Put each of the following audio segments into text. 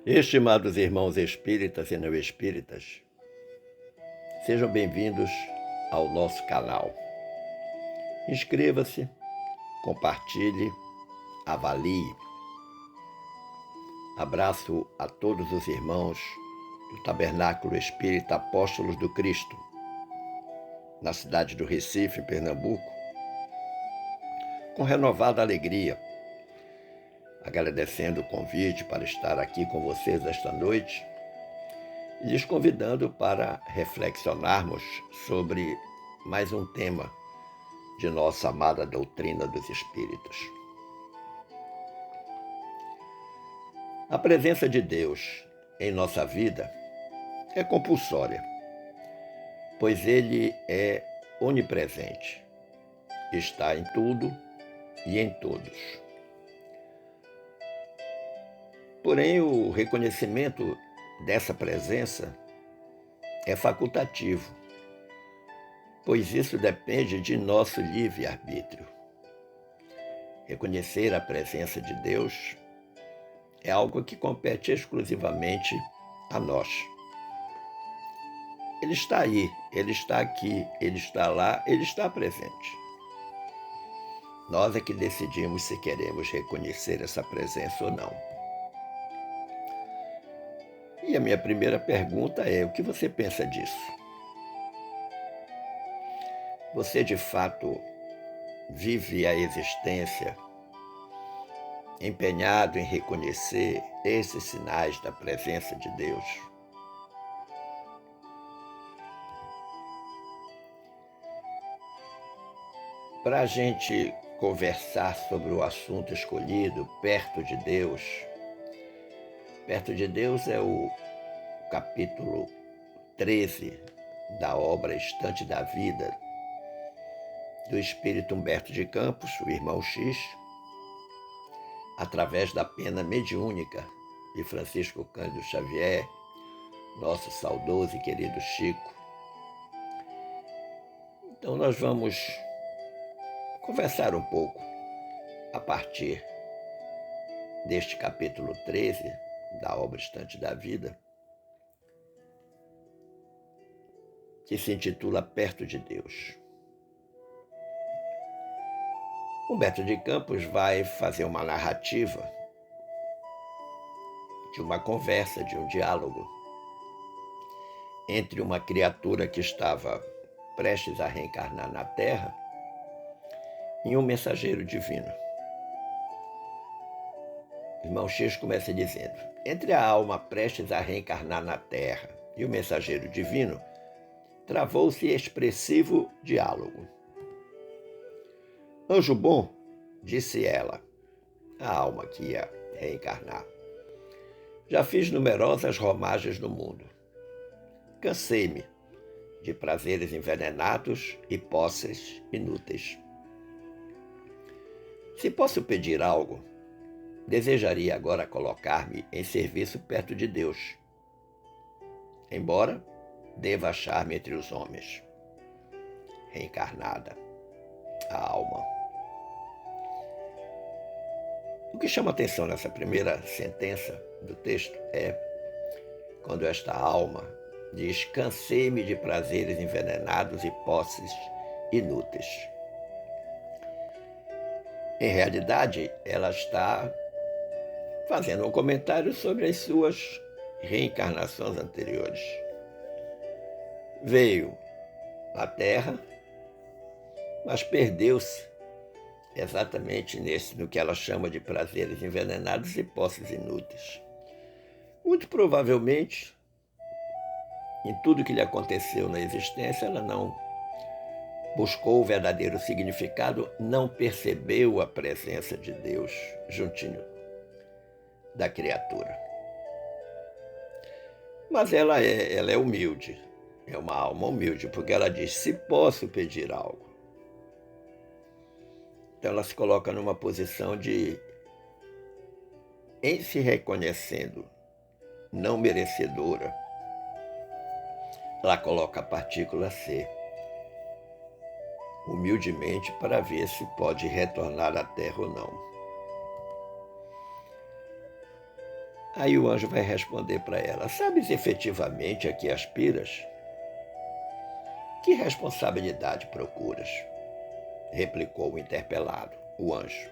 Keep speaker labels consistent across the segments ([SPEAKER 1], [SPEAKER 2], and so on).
[SPEAKER 1] Estimados irmãos espíritas e não espíritas, sejam bem-vindos ao nosso canal. Inscreva-se, compartilhe, avalie. Abraço a todos os irmãos do Tabernáculo Espírita Apóstolos do Cristo, na cidade do Recife, Pernambuco, com renovada alegria, agradecendo o convite para estar aqui com vocês esta noite e lhes convidando para reflexionarmos sobre mais um tema de nossa amada doutrina dos Espíritos. A presença de Deus em nossa vida é compulsória, pois Ele é onipresente, está em tudo e em todos. Porém, o reconhecimento dessa presença é facultativo, pois isso depende de nosso livre-arbítrio. Reconhecer a presença de Deus é algo que compete exclusivamente a nós. Ele está aí, Ele está aqui, Ele está lá, Ele está presente. Nós é que decidimos se queremos reconhecer essa presença ou não. E a minha primeira pergunta é: o que você pensa disso? Você de fato vive a existência empenhado em reconhecer esses sinais da presença de Deus? Para a gente conversar sobre o assunto escolhido, perto de Deus é o capítulo 13 da obra Estante da Vida, do espírito Humberto de Campos, o irmão X, através da pena mediúnica de Francisco Cândido Xavier, nosso saudoso e querido Chico. Então nós vamos conversar um pouco a partir deste capítulo 13 da obra Estante da Vida, que se intitula Perto de Deus. Humberto de Campos vai fazer uma narrativa de uma conversa, de um diálogo entre uma criatura que estava prestes a reencarnar na Terra e um mensageiro divino. O irmão X começa dizendo: entre a alma prestes a reencarnar na Terra e o mensageiro divino, travou-se expressivo diálogo. Anjo bom, disse ela, a alma que ia reencarnar, já fiz numerosas romagens no mundo. Cansei-me de prazeres envenenados e posses inúteis. Se posso pedir algo, desejaria agora colocar-me em serviço perto de Deus, embora deva achar-me entre os homens. Reencarnada, a alma. O que chama atenção nessa primeira sentença do texto é quando esta alma diz: cansei-me de prazeres envenenados e posses inúteis. Em realidade, ela está fazendo um comentário sobre as suas reencarnações anteriores. Veio à Terra, mas perdeu-se exatamente no que ela chama de prazeres envenenados e posses inúteis. Muito provavelmente, em tudo que lhe aconteceu na existência, ela não buscou o verdadeiro significado, não percebeu a presença de Deus juntinho da criatura. Mas ela é humilde, é uma alma humilde, porque ela diz: se posso pedir algo. Então ela se coloca numa posição de, em se reconhecendo não merecedora, ela coloca a partícula C, humildemente, para ver se pode retornar à Terra ou não. Aí o anjo vai responder para ela: sabes efetivamente a que aspiras? Que responsabilidade procuras? Replicou o interpelado, o anjo.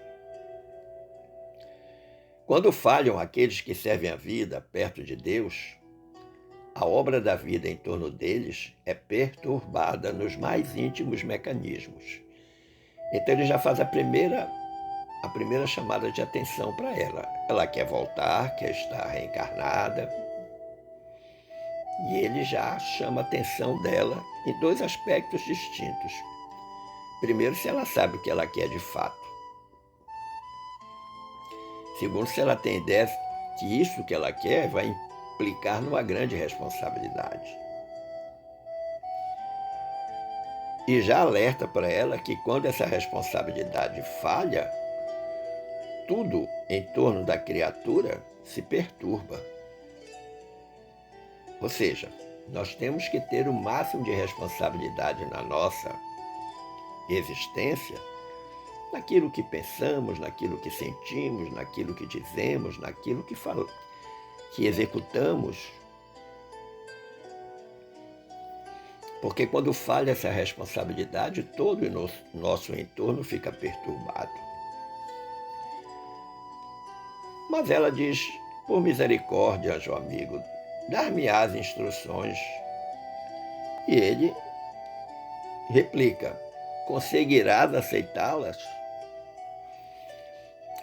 [SPEAKER 1] Quando falham aqueles que servem a vida perto de Deus, a obra da vida em torno deles é perturbada nos mais íntimos mecanismos. Então ele já faz a primeira chamada de atenção para ela. Ela quer voltar, quer estar reencarnada. E ele já chama a atenção dela em dois aspectos distintos. Primeiro, se ela sabe o que ela quer de fato. Segundo, se ela tem ideia que isso que ela quer vai implicar numa grande responsabilidade. E já alerta para ela que quando essa responsabilidade falha, tudo em torno da criatura se perturba. Ou seja, nós temos que ter o máximo de responsabilidade na nossa existência, naquilo que pensamos, naquilo que sentimos, naquilo que dizemos, naquilo que executamos. Porque quando falha essa responsabilidade, todo o nosso entorno fica perturbado. Mas ela diz: por misericórdia, anjo amigo, dar-me-ás instruções. E ele replica: conseguirás aceitá-las?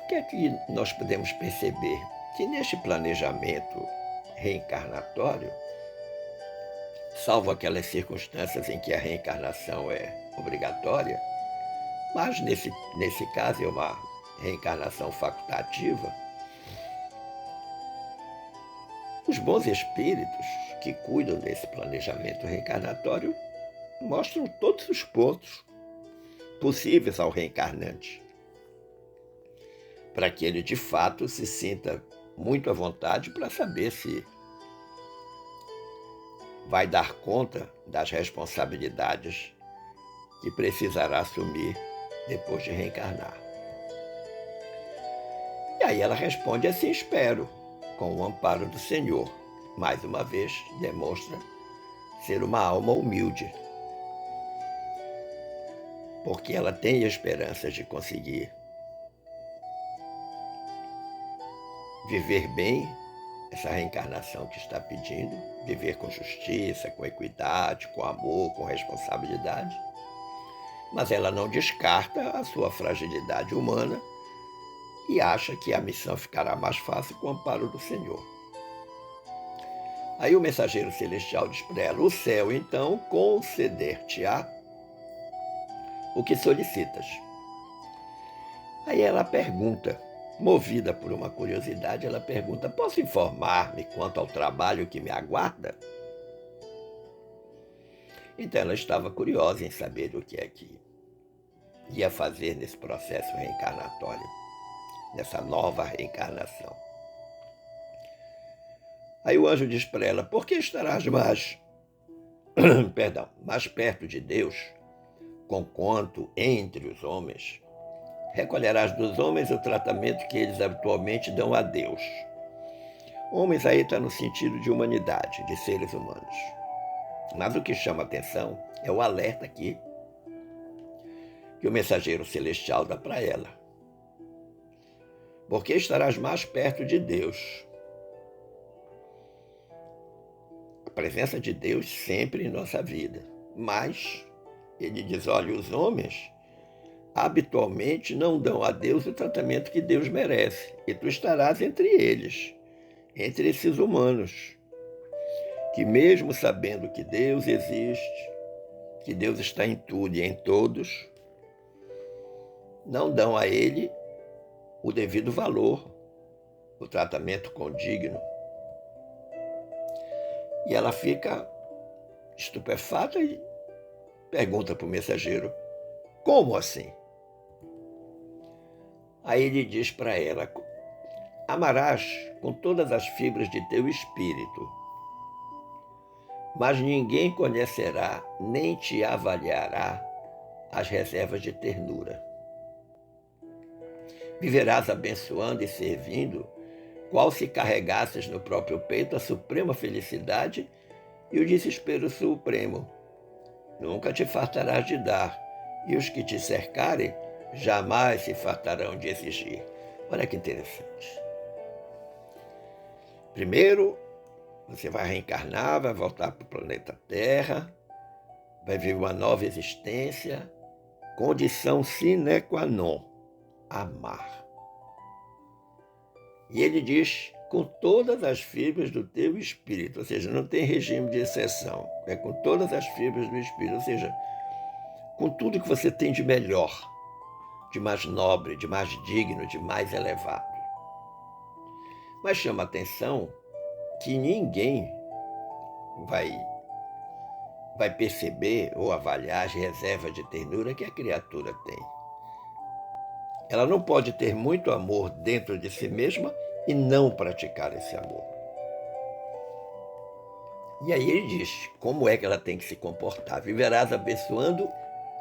[SPEAKER 1] O que é que nós podemos perceber? Que neste planejamento reencarnatório, salvo aquelas circunstâncias em que a reencarnação é obrigatória, mas nesse caso é uma reencarnação facultativa, os bons espíritos que cuidam desse planejamento reencarnatório mostram todos os pontos possíveis ao reencarnante, para que ele de fato se sinta muito à vontade para saber se vai dar conta das responsabilidades que precisará assumir depois de reencarnar. E aí ela responde assim: espero, com o amparo do Senhor. Mais uma vez, demonstra ser uma alma humilde, porque ela tem esperanças de conseguir viver bem essa reencarnação que está pedindo, viver com justiça, com equidade, com amor, com responsabilidade. Mas ela não descarta a sua fragilidade humana e acha que a missão ficará mais fácil com o amparo do Senhor. Aí o mensageiro celestial diz para ela: o céu então conceder-te-á o que solicitas. Aí ela pergunta, movida por uma curiosidade, ela pergunta: posso informar-me quanto ao trabalho que me aguarda? Então ela estava curiosa em saber o que é que ia fazer nesse processo reencarnatório, nessa nova reencarnação. Aí o anjo diz para ela: por que estarás mais perto de Deus, conquanto entre os homens recolherás dos homens o tratamento que eles habitualmente dão a Deus. Homens aí está no sentido de humanidade, de seres humanos. Mas o que chama a atenção é o alerta aqui que o mensageiro celestial dá para ela. Porque estarás mais perto de Deus. A presença de Deus sempre em nossa vida. Mas ele diz: olha, os homens habitualmente não dão a Deus o tratamento que Deus merece. E tu estarás entre eles, entre esses humanos, que mesmo sabendo que Deus existe, que Deus está em tudo e em todos, não dão a Ele o devido valor, o tratamento condigno. E ela fica estupefata e pergunta para o mensageiro: como assim? Aí ele diz para ela: amarás com todas as fibras de teu espírito, mas ninguém conhecerá nem te avaliará as reservas de ternura. Viverás abençoando e servindo qual se carregasses no próprio peito a suprema felicidade e o desespero supremo. Nunca te fartarás de dar, e os que te cercarem jamais se fartarão de exigir. Olha que interessante. Primeiro, você vai reencarnar, vai voltar para o planeta Terra, vai viver uma nova existência, condição sine qua non, amar. E ele diz, com todas as fibras do teu espírito, ou seja, não tem regime de exceção, é com todas as fibras do espírito, ou seja, com tudo que você tem de melhor, de mais nobre, de mais digno, de mais elevado. Mas chama a atenção que ninguém vai perceber ou avaliar as reservas de ternura que a criatura tem. Ela não pode ter muito amor dentro de si mesma e não praticar esse amor. E aí ele diz como é que ela tem que se comportar. Viverás abençoando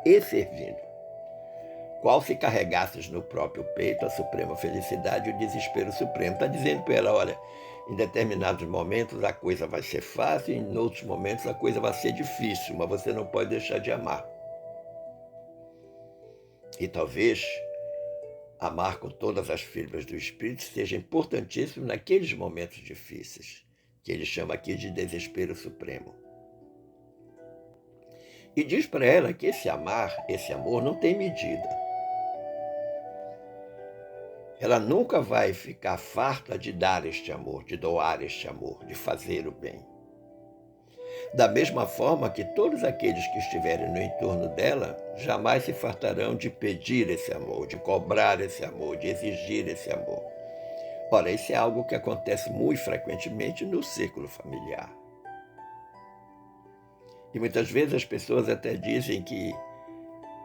[SPEAKER 1] e servindo. Qual se carregasses no próprio peito a suprema felicidade e o desespero supremo. Está dizendo para ela, olha, em determinados momentos a coisa vai ser fácil, em outros momentos a coisa vai ser difícil, mas você não pode deixar de amar. E talvez amar com todas as fibras do espírito seja importantíssimo naqueles momentos difíceis, que ele chama aqui de desespero supremo. E diz para ela que esse amor não tem medida. Ela nunca vai ficar farta de dar este amor, de doar este amor, de fazer o bem. Da mesma forma que todos aqueles que estiverem no entorno dela jamais se fartarão de pedir esse amor, de cobrar esse amor, de exigir esse amor. Ora, isso é algo que acontece muito frequentemente no círculo familiar. E muitas vezes as pessoas até dizem que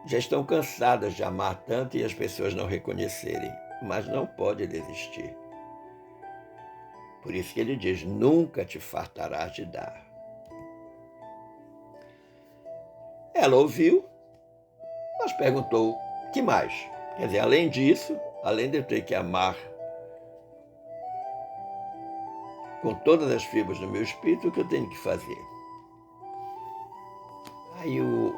[SPEAKER 1] já estão cansadas de amar tanto e as pessoas não reconhecerem, mas não pode desistir. Por isso que ele diz, nunca te fartarás de dar. Ela ouviu, mas perguntou, que mais? Quer dizer, além disso, além de eu ter que amar com todas as fibras do meu espírito, o que eu tenho que fazer? Aí o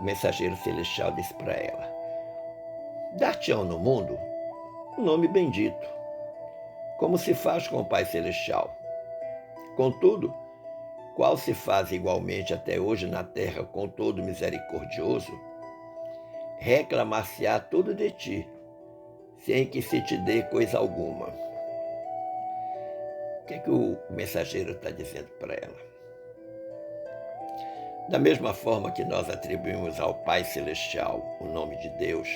[SPEAKER 1] mensageiro celestial disse para ela, dar-te-ão no mundo um nome bendito, como se faz com o Pai Celestial. Contudo, qual se faz igualmente até hoje na terra com todo misericordioso, reclamar-se-á tudo de ti, sem que se te dê coisa alguma. O que é que o mensageiro está dizendo para ela? Da mesma forma que nós atribuímos ao Pai Celestial o nome de Deus,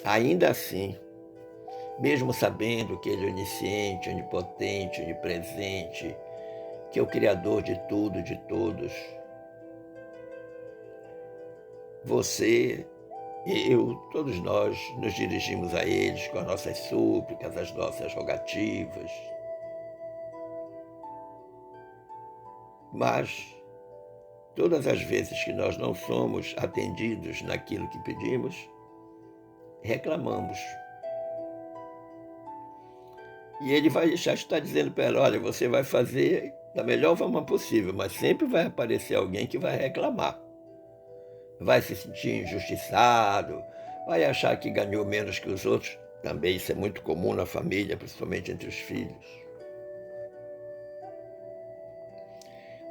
[SPEAKER 1] ainda assim, mesmo sabendo que Ele é onisciente, onipotente, onipresente, que é o Criador de tudo, de todos, você, eu, todos nós nos dirigimos a eles com as nossas súplicas, as nossas rogativas. Mas, todas as vezes que nós não somos atendidos naquilo que pedimos, reclamamos. E ele já está dizendo para ela, olha, você vai fazer da melhor forma possível, mas sempre vai aparecer alguém que vai reclamar. Vai se sentir injustiçado, vai achar que ganhou menos que os outros. Também isso é muito comum na família, principalmente entre os filhos.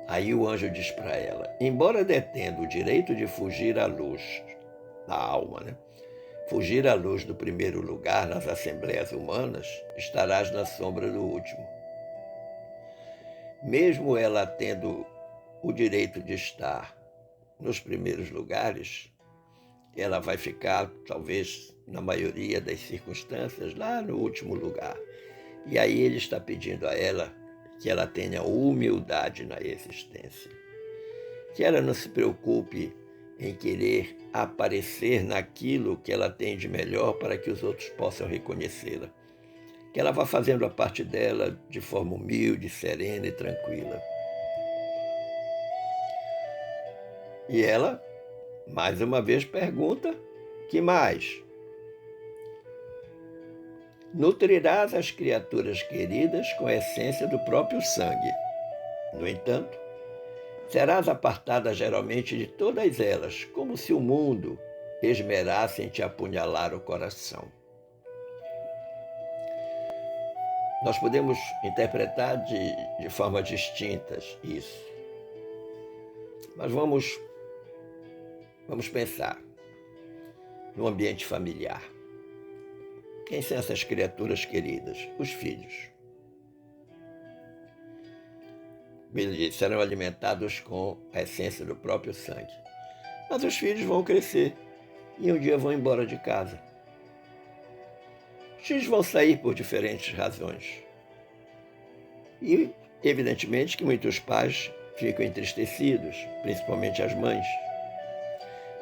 [SPEAKER 1] Aí o anjo diz para ela, embora detendo o direito de fugir à luz da alma, fugir à luz do primeiro lugar nas assembleias humanas, estarás na sombra do último. Mesmo ela tendo o direito de estar nos primeiros lugares, ela vai ficar, talvez, na maioria das circunstâncias, lá no último lugar. E aí ele está pedindo a ela que ela tenha humildade na existência. Que ela não se preocupe em querer aparecer naquilo que ela tem de melhor para que os outros possam reconhecê-la. Que ela vá fazendo a parte dela de forma humilde, serena e tranquila. E ela, mais uma vez, pergunta, que mais? Nutrirás as criaturas queridas com a essência do próprio sangue. No entanto, serás apartada geralmente de todas elas, como se o mundo esmerasse em te apunhalar o coração. Nós podemos interpretar de formas distintas isso. Mas vamos pensar no ambiente familiar. Quem são essas criaturas queridas? Os filhos. Eles serão alimentados com a essência do próprio sangue. Mas os filhos vão crescer e um dia vão embora de casa. Os filhos vão sair por diferentes razões. E, evidentemente, que muitos pais ficam entristecidos, principalmente as mães.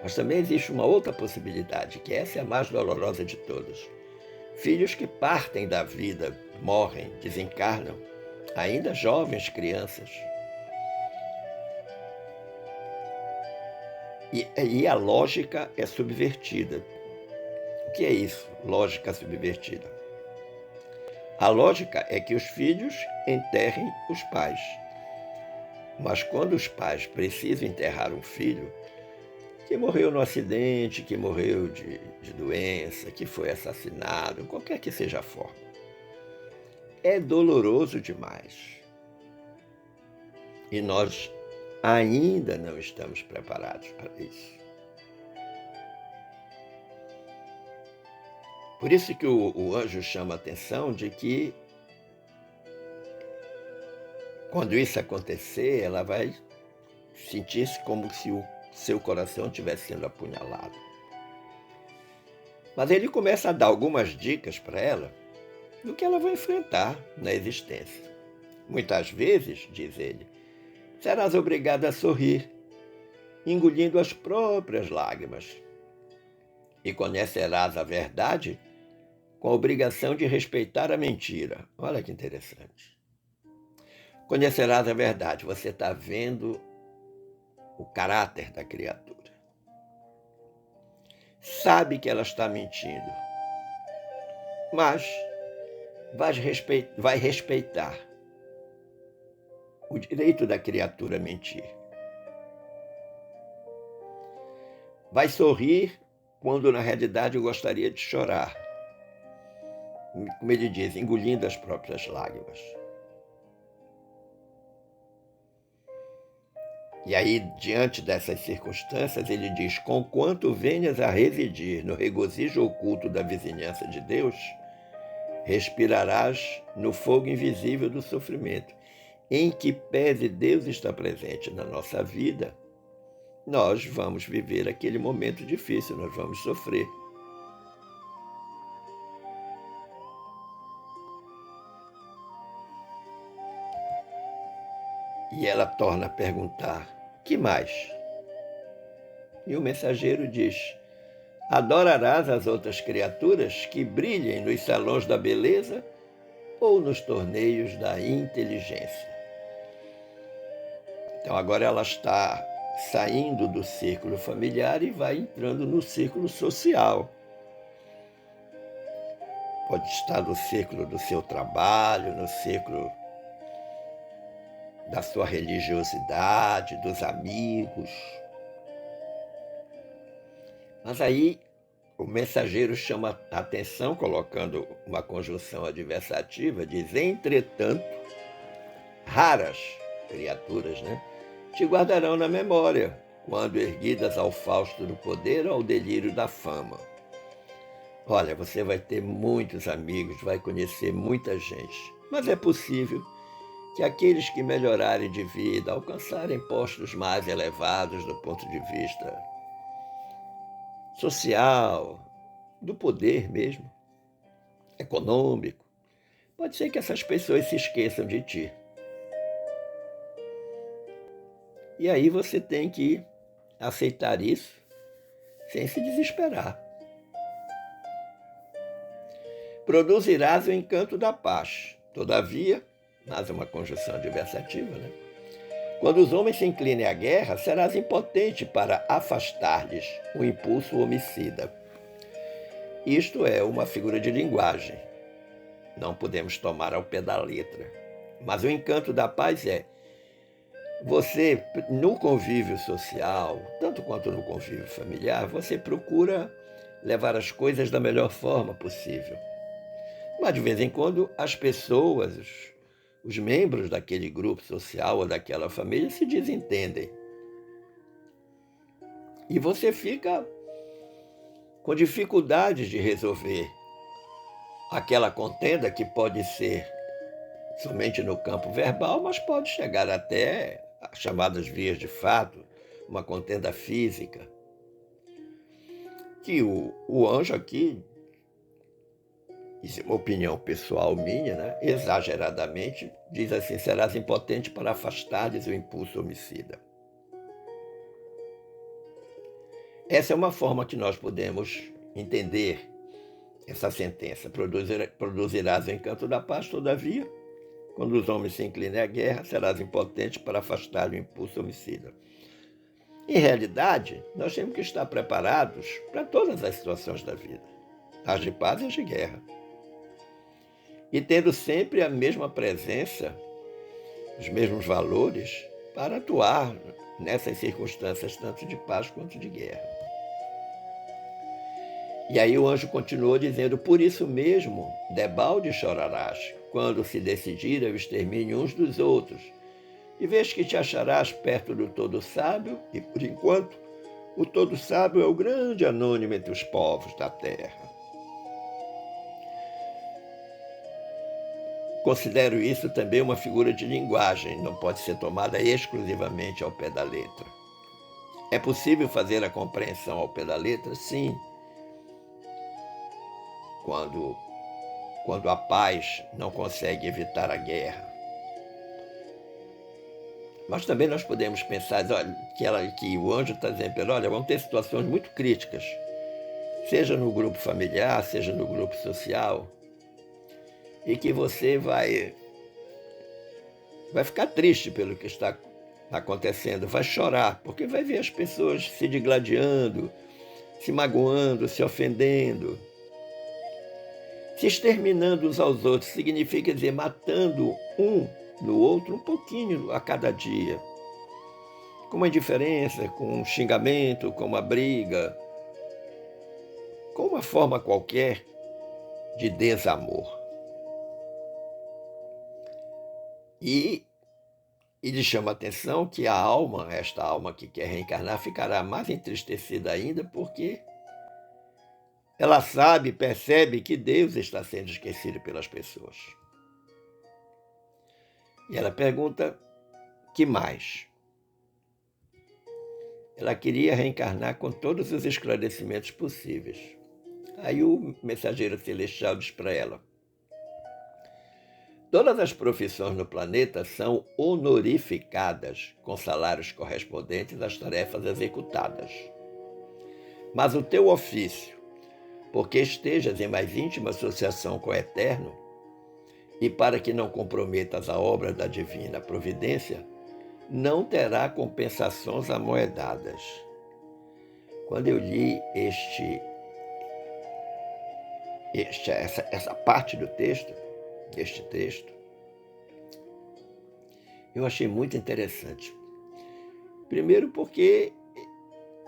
[SPEAKER 1] Mas também existe uma outra possibilidade, que essa é a mais dolorosa de todas. Filhos que partem da vida, morrem, desencarnam, ainda jovens crianças. E a lógica é subvertida. O que é isso, lógica subvertida? A lógica é que os filhos enterrem os pais. Mas quando os pais precisam enterrar um filho, que morreu no acidente, que morreu de doença, que foi assassinado, qualquer que seja a forma, é doloroso demais. E nós ainda não estamos preparados para isso. Por isso que o anjo chama a atenção de que, quando isso acontecer, ela vai sentir-se como se o seu coração estivesse sendo apunhalado. Mas ele começa a dar algumas dicas para ela do que ela vai enfrentar na existência. Muitas vezes, diz ele, serás obrigada a sorrir, engolindo as próprias lágrimas. E conhecerás a verdade com a obrigação de respeitar a mentira. Olha que interessante. Conhecerás a verdade. Você está vendo o caráter da criatura. Sabe que ela está mentindo, mas vai respeitar o direito da criatura a mentir. Vai sorrir quando na realidade gostaria de chorar. Como ele diz, engolindo as próprias lágrimas. E aí, diante dessas circunstâncias, ele diz: conquanto venhas a residir no regozijo oculto da vizinhança de Deus, respirarás no fogo invisível do sofrimento, em que pese Deus está presente na nossa vida, nós vamos viver aquele momento difícil, nós vamos sofrer. E ela torna a perguntar: que mais? E o mensageiro diz: adorarás as outras criaturas que brilhem nos salões da beleza ou nos torneios da inteligência. Então agora ela está saindo do círculo familiar e vai entrando no círculo social. Pode estar no círculo do seu trabalho, no círculo da sua religiosidade, dos amigos. Mas aí o mensageiro chama a atenção, colocando uma conjunção adversativa, diz: entretanto, raras criaturas, te guardarão na memória, quando erguidas ao fausto do poder ou ao delírio da fama. Olha, você vai ter muitos amigos, vai conhecer muita gente, mas é possível que aqueles que melhorarem de vida, alcançarem postos mais elevados do ponto de vista social, do poder mesmo, econômico, pode ser que essas pessoas se esqueçam de ti. E aí você tem que aceitar isso sem se desesperar. Produzirás o encanto da paz. Todavia, mas é uma conjunção adversativa, quando os homens se inclinem à guerra, serás impotente para afastar-lhes o impulso homicida. Isto é uma figura de linguagem. não podemos tomar ao pé da letra. Mas o encanto da paz é você, no convívio social, tanto quanto no convívio familiar, você procura levar as coisas da melhor forma possível. Mas, de vez em quando, as pessoas, os membros daquele grupo social ou daquela família se desentendem. E você fica com dificuldades de resolver aquela contenda que pode ser somente no campo verbal, mas pode chegar até as chamadas vias de fato, uma contenda física. Que o anjo aqui, isso é uma opinião pessoal minha, né? Exageradamente, diz assim: serás impotente para afastares o impulso homicida. Essa é uma forma que nós podemos entender essa sentença. Produzirás o encanto da paz, todavia, quando os homens se inclinem à guerra, serás impotente para afastar o impulso homicida. Em realidade, nós temos que estar preparados para todas as situações da vida, as de paz e as de guerra. E tendo sempre a mesma presença, os mesmos valores, para atuar nessas circunstâncias, tanto de paz quanto de guerra. E aí o anjo continuou dizendo: por isso mesmo, debalde chorarás, quando se decidir ao extermínio uns dos outros, e vês que te acharás perto do todo sábio, e por enquanto o todo sábio é o grande anônimo entre os povos da terra. Considero isso também uma figura de linguagem, não pode ser tomada exclusivamente ao pé da letra. É possível fazer a compreensão ao pé da letra? Sim. Quando a paz não consegue evitar a guerra. Mas também nós podemos pensar, olha, que o anjo está dizendo, olha, vão ter situações muito críticas, seja no grupo familiar, seja no grupo social, e que você vai ficar triste pelo que está acontecendo, vai chorar, porque vai ver as pessoas se digladiando, se magoando, se ofendendo, se exterminando uns aos outros. Significa dizer, matando um no outro um pouquinho a cada dia, com uma indiferença, com um xingamento, com uma briga, com uma forma qualquer de desamor. E lhe chama a atenção que a alma, esta alma que quer reencarnar, ficará mais entristecida ainda, porque ela sabe, percebe que Deus está sendo esquecido pelas pessoas. E ela pergunta: que mais? Ela queria reencarnar com todos os esclarecimentos possíveis. Aí o mensageiro celestial diz para ela: todas as profissões no planeta são honorificadas com salários correspondentes às tarefas executadas. Mas o teu ofício, porque estejas em mais íntima associação com o Eterno, e para que não comprometas a obra da divina providência, não terá compensações amoedadas. Quando eu li essa parte deste texto, eu achei muito interessante. Primeiro porque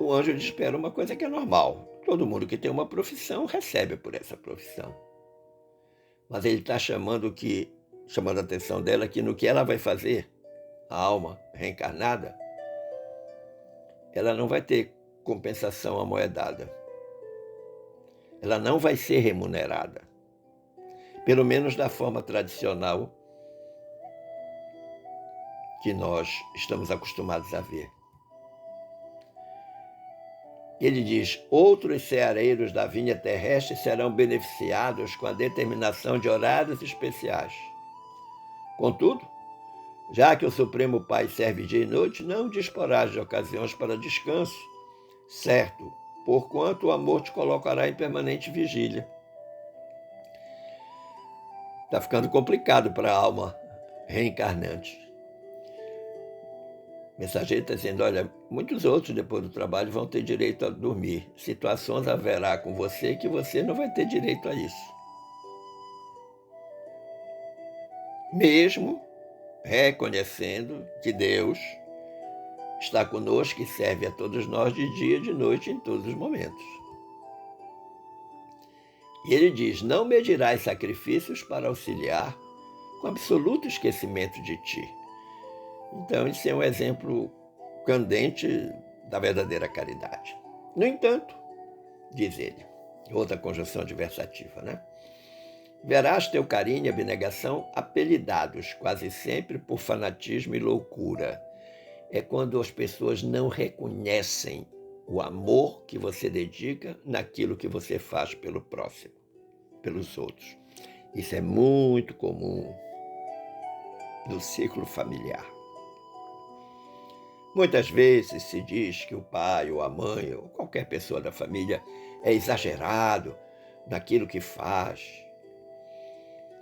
[SPEAKER 1] o anjo espera uma coisa que é normal. Todo mundo que tem uma profissão recebe por essa profissão. Mas ele está chamando a atenção dela que no que ela vai fazer, a alma reencarnada, ela não vai ter compensação amoedada. Ela não vai ser remunerada. Pelo menos da forma tradicional que nós estamos acostumados a ver. Ele diz: outros ceareiros da vinha terrestre serão beneficiados com a determinação de horários especiais. Contudo, já que o Supremo Pai serve dia e noite, não disporás de ocasiões para descanso, certo, porquanto o amor te colocará em permanente vigília. Está ficando complicado para a alma reencarnante. O mensageiro está dizendo: olha, muitos outros depois do trabalho vão ter direito a dormir. Situações haverá com você que você não vai ter direito a isso. mesmo reconhecendo que Deus está conosco e serve a todos nós de dia e de noite em todos os momentos. E ele diz: não medirás sacrifícios para auxiliar com absoluto esquecimento de ti. Então, isso é um exemplo candente da verdadeira caridade. No entanto, diz ele, outra conjunção adversativa, né? Verás teu carinho e abnegação apelidados quase sempre por fanatismo e loucura. É quando as pessoas não reconhecem o amor que você dedica naquilo que você faz pelo próximo, pelos outros. Isso é muito comum no ciclo familiar. Muitas vezes se diz que o pai ou a mãe ou qualquer pessoa da família é exagerado naquilo que faz,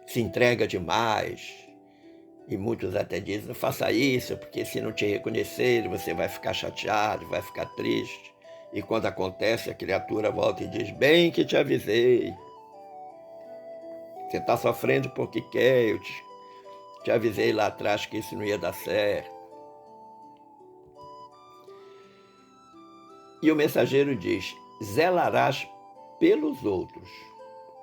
[SPEAKER 1] se entrega demais. E muitos até dizem: não faça isso, porque se não te reconhecerem, você vai ficar chateado, vai ficar triste. E quando acontece, a criatura volta e diz: bem que te avisei. Você está sofrendo porque quer, eu te avisei lá atrás que isso não ia dar certo. E o mensageiro diz: zelarás pelos outros,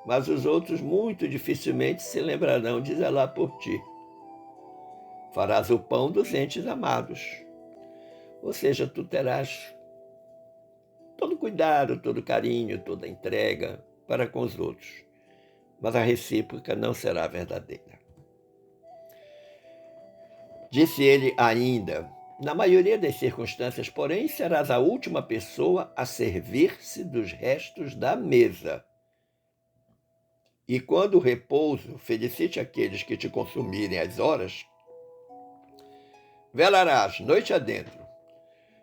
[SPEAKER 1] mas os outros muito dificilmente se lembrarão de zelar por ti. Farás o pão dos entes amados. Ou seja, tu terás todo cuidado, todo carinho, toda entrega para com os outros, mas a recíproca não será verdadeira. Disse ele ainda: na maioria das circunstâncias, porém, serás a última pessoa a servir-se dos restos da mesa. E quando o repouso felicite aqueles que te consumirem as horas, velarás noite adentro,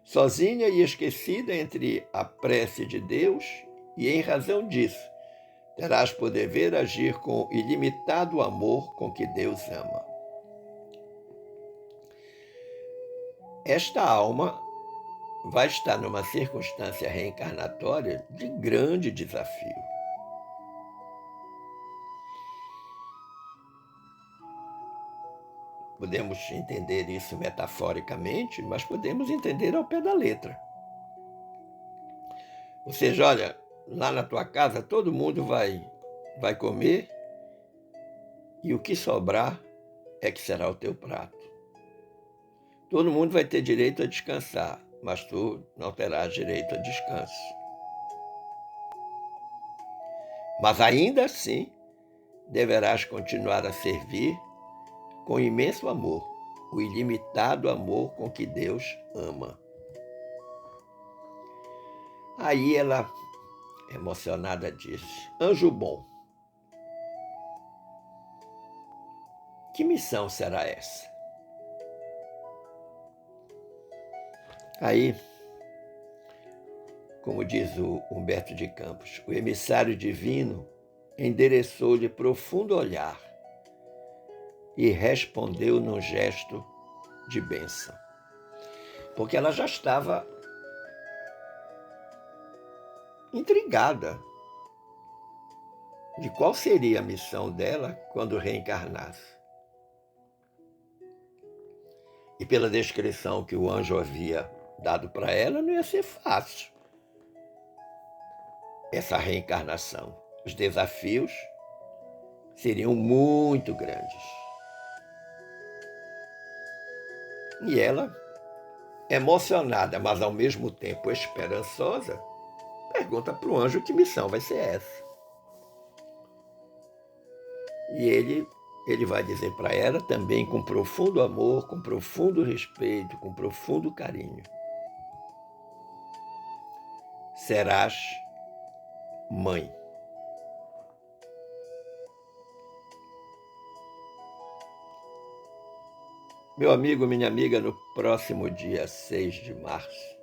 [SPEAKER 1] sozinha e esquecida entre a prece de Deus, e em razão disso, terás por dever agir com ilimitado amor com que Deus ama. Esta alma vai estar numa circunstância reencarnatória de grande desafio. Podemos entender isso metaforicamente, mas podemos entender ao pé da letra. Ou seja, olha, lá na tua casa todo mundo vai comer e o que sobrar é que será o teu prato. Todo mundo vai ter direito a descansar, mas tu não terás direito a descanso. Mas ainda assim, deverás continuar a servir com imenso amor, o ilimitado amor com que Deus ama. Aí ela, emocionada, disse: anjo bom, que missão será essa? Aí, como diz o Humberto de Campos, o emissário divino endereçou-lhe profundo olhar e respondeu num gesto de bênção. Porque ela já estava intrigada de qual seria a missão dela quando reencarnasse. E pela descrição que o anjo havia dado para ela, não ia ser fácil essa reencarnação. Os desafios seriam muito grandes. E ela, emocionada, mas ao mesmo tempo esperançosa, pergunta para o anjo que missão vai ser essa. E ele vai dizer para ela também com profundo amor, com profundo respeito, com profundo carinho: serás mãe. Meu amigo, minha amiga, no próximo dia 6 de março,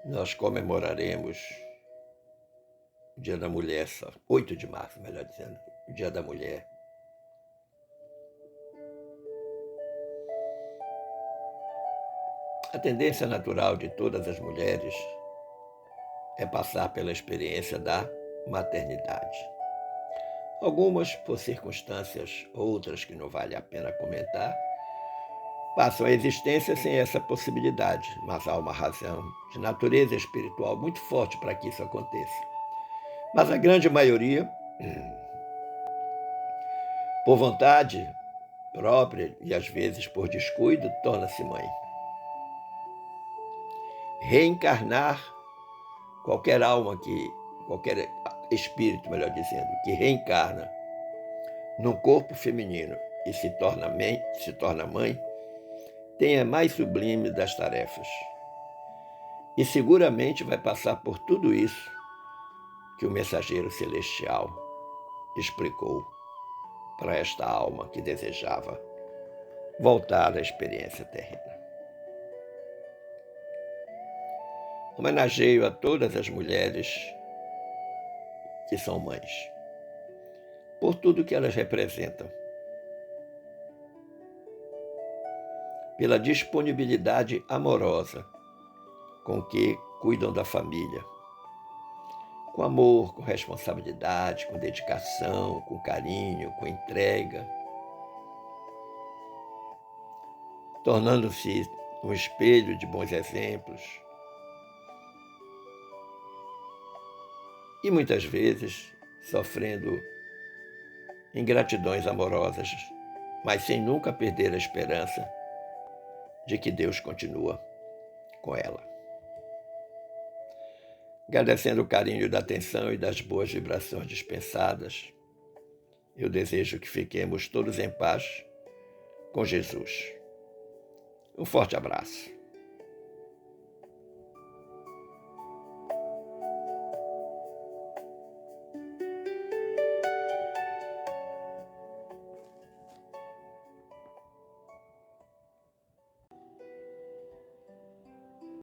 [SPEAKER 1] nós comemoraremos o Dia da Mulher, 8 de março, melhor dizendo, o Dia da Mulher. A tendência natural de todas as mulheres é passar pela experiência da maternidade. Algumas por circunstâncias, outras que não vale a pena comentar, passam a existência sem essa possibilidade, mas há uma razão de natureza espiritual muito forte para que isso aconteça. Mas a grande maioria, por vontade própria e às vezes por descuido, torna-se mãe. Reencarnar, qualquer espírito, melhor dizendo, que reencarna num corpo feminino e se torna mãe, tem a mais sublime das tarefas. E seguramente vai passar por tudo isso que o mensageiro celestial explicou para esta alma que desejava voltar à experiência terrena. Homenageio a todas as mulheres que são mães, por tudo que elas representam, pela disponibilidade amorosa com que cuidam da família, com amor, com responsabilidade, com dedicação, com carinho, com entrega, tornando-se um espelho de bons exemplos. E muitas vezes sofrendo ingratidões amorosas, mas sem nunca perder a esperança de que Deus continua com ela. Agradecendo o carinho da atenção e das boas vibrações dispensadas, eu desejo que fiquemos todos em paz com Jesus. Um forte abraço.